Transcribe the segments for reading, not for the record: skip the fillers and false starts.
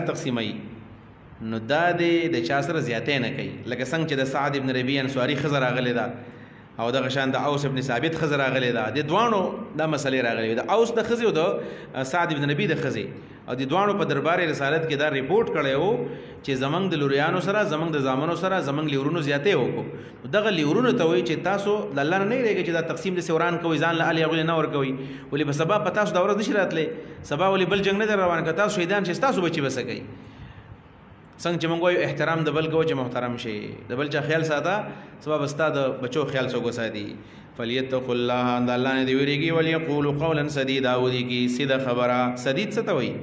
تقسیموي نو دا د چا سره زیاتې نه کوي، لکه څنګه چې د سعد ابن ربیع انصاري ښځه راغلې ده او دغه شان د اوس ابن ثابت ښځه راغلې ده، د دواړو دا مسلې راغلې د اوس د ښځې او د سعد ابن ربیع د ښځې، او د دواړو په دربار رسالت کې دا ریپورټ کړی و چې زمونږ د لوریانو سره زمونږ د زامنو سره زمونږ لیورونو زیاتې وکړو. دغه لیورونو ته وایي چې تاسو د الله نه یېرېږئ چې دا تقسیم داسې وران کوئ، ځان له الې هغوی نه ورکوئ، ولې به سبا په تاسو دا ورځ نشي راتلی، سبا ولې بل جنګ نه دی روان، که تاسو شهیدان شئ ستاسو بچي به څه کوي. څنګه چې موږ وایو احترام د بل کوه چې محترم شي، د بل چا خیال ساته سبا به ستا د بچو خیال څوک وساتي. فلیتقوا الله، د الله نه دې ویرېږي، وليقولوا قولا سدیدا، ودیږي سیده خبره. سدید څه ته وایي؟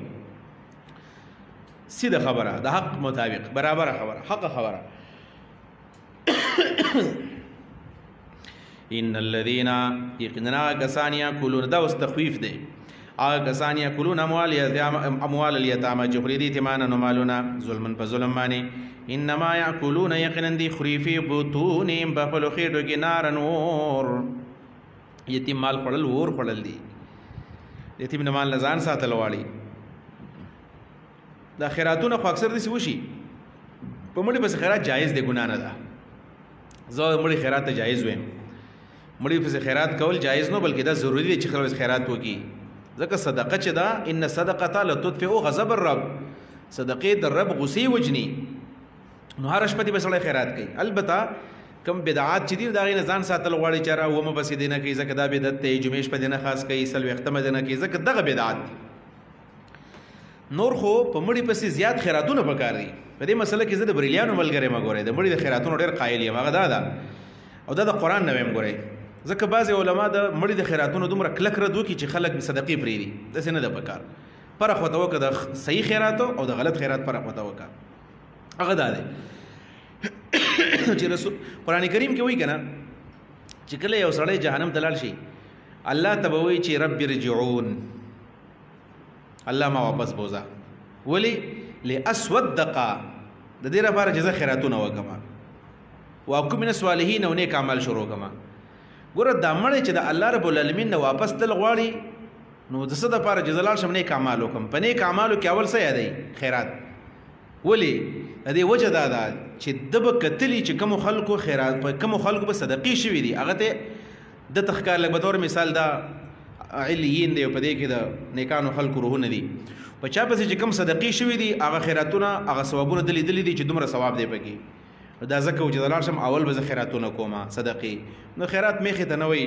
سیده خبره، د حق مطابق، برابر خبره، حق خبره. ان الذين يقننا کسان یاکلون، دا اوس تخویف دی، هغه کسان یاکلون اموال الیتامى چې خوري دي یتیمانو مالونه ظلمن په ظلم باندې، انما یاکلون یقینا دي خوري فی بطونهم په خپلو خېټو کې نارن اور. یتیم مال خوړل اور خوړل دي، یتیم نه مال نه ځان ساتل غواړي. دا خیراتونه خو اکثر داسې وشي په مړي پسې خیرات جایز دی، ګناه نه ده. زه مړي خیرات ته جایز ویم، مړي پسې خیرات کول جایز نه، بلکې دا ضروري دی چې خلک خیرات وکړي، ځکه صدقه چې ده ان صدقه لتطفئ غضب الرب، صدقې د رب غصې وجني. نو هره شپه دې به سړی خیرات کوي. البته کم بدعات چې دي د هغې نه ځان ساتل غواړي چې را اومه پسې دې نه کوي ځکه دا بدعت دی، جمعې شپه دې نه خاص کوي، څلوېښتمه دې نه کوي ځکه دغه بدعات دي. نور خو په مړي پسې زیات خیراتونه پکار دي. په دې مسله کې زه د بریلیانو ملګری یم، ګورئ د مړي د خیراتونو ډېر قایل یم، هغه دا ده او دا د قرآن نه ویم. ګورئ ځکه بعضې علما د مړي د خیراتونو دومره کلک رد وکړي چې خلک صدقې پرېږدي، داسې نه ده پکار. فرق ورته وکړه د صحیح خیراتو او د غلط خیرات فرق ورته وکړه. هغه دا دی چې رسول قرآن کریم کې وایي که نه چې کله یو سړی جهنم ته لاړ شي الله ته به وایي چې رب ارجعون، الله ما واپس بوزا. ولی لاسودقا، د دې لپاره چې زه خیراتونه وکړم، واکو من الصالحین، او نیک عمل شروع کړم. ګوره دا مړی چې د الله رب العالمین نه واپس تل غواړي نو د څه دپاره چې زه لاړ شم نیک اعمال وکړم. په نیک اعمالو کې اول څه یادوي؟ خیرات. ولې؟ د دې وجه دا ده چې ده به کتلي چې کومو خلکو خیرات، په کومو خلکو به صدقې شوي دي، هغه ته د تخکار لږ بطور مثال دا علیین دی او په دې کې د نیکانو خلکو روحونه دي، په چا پسې چې کوم صدقې شوي دي هغه خیراتونه هغه ثوابونه ده لیدلي دي چې دومره ثواب دی پکې. دا ځکه و چې د لاړ شم اول به زه خیراتونه کومه صدقې. نو خیرات میخې ته نه وایي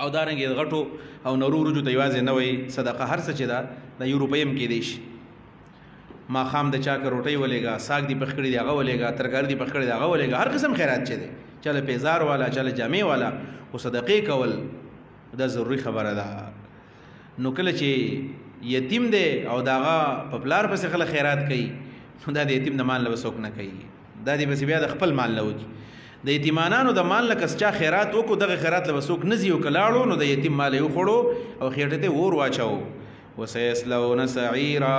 او دارنګې د غټو او نرو ورجو ته یوازې نه وایي صدقه. هر څه چې ده د یو روپۍ هم کېدی شي. ماښام د چا که روټۍ ولېږه، ساګ دې پخ کړي دي هغه ولېږه، ترکاري دې پخ کړي دی هغه ولېږه، هر قسم خیرات چې دی، چا له پیزار والا، چا له جامې والا، خو صدقې کول دا ضروري خبره ده. نو کله چې یتیم دی او د هغه په پلار پسې خلک خیرات کوي نو دا د یتیم د مال نه به څوک نه کوي، دا دې پسې بیا د خپل مال نه وکړي. د یتیمانانو د مال نه که چا خیرات وکړو دغه خیرات له به څوک نه ځي او که لاړو نو د یتیم مال یې وخوړو او خېټې ته اور واچوو. وسیصلون سعیرا،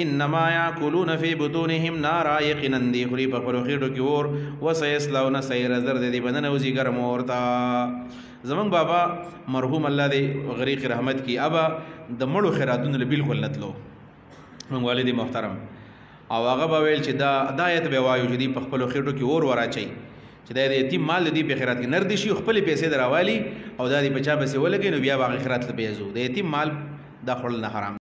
انما یاکلون فی بطونهم نارا، یقینا دی خوري په خپلو خېټو کې اور. وسیصلون سعیرا، زر دی به ننوځي ګرم اور ته. زمونږ بابا مرحوم الله دې غریق رحمت کی ابا د مړو خیراتونو له بالکل نه تلو، زمونږ والد محترم، او هغه به ویل چې دا آیت به وایو چې دوی په خپلو خېټو کې اور وراچوي چې دا د یتیم مال د دوی په خیرات کې نردي شي، خپلې پیسې در راوالي او دا دې په چا پسې ولګوي نو بیا به هغه خیرات له به یې ځو. د یتیم مال دا خوړل نه حرام.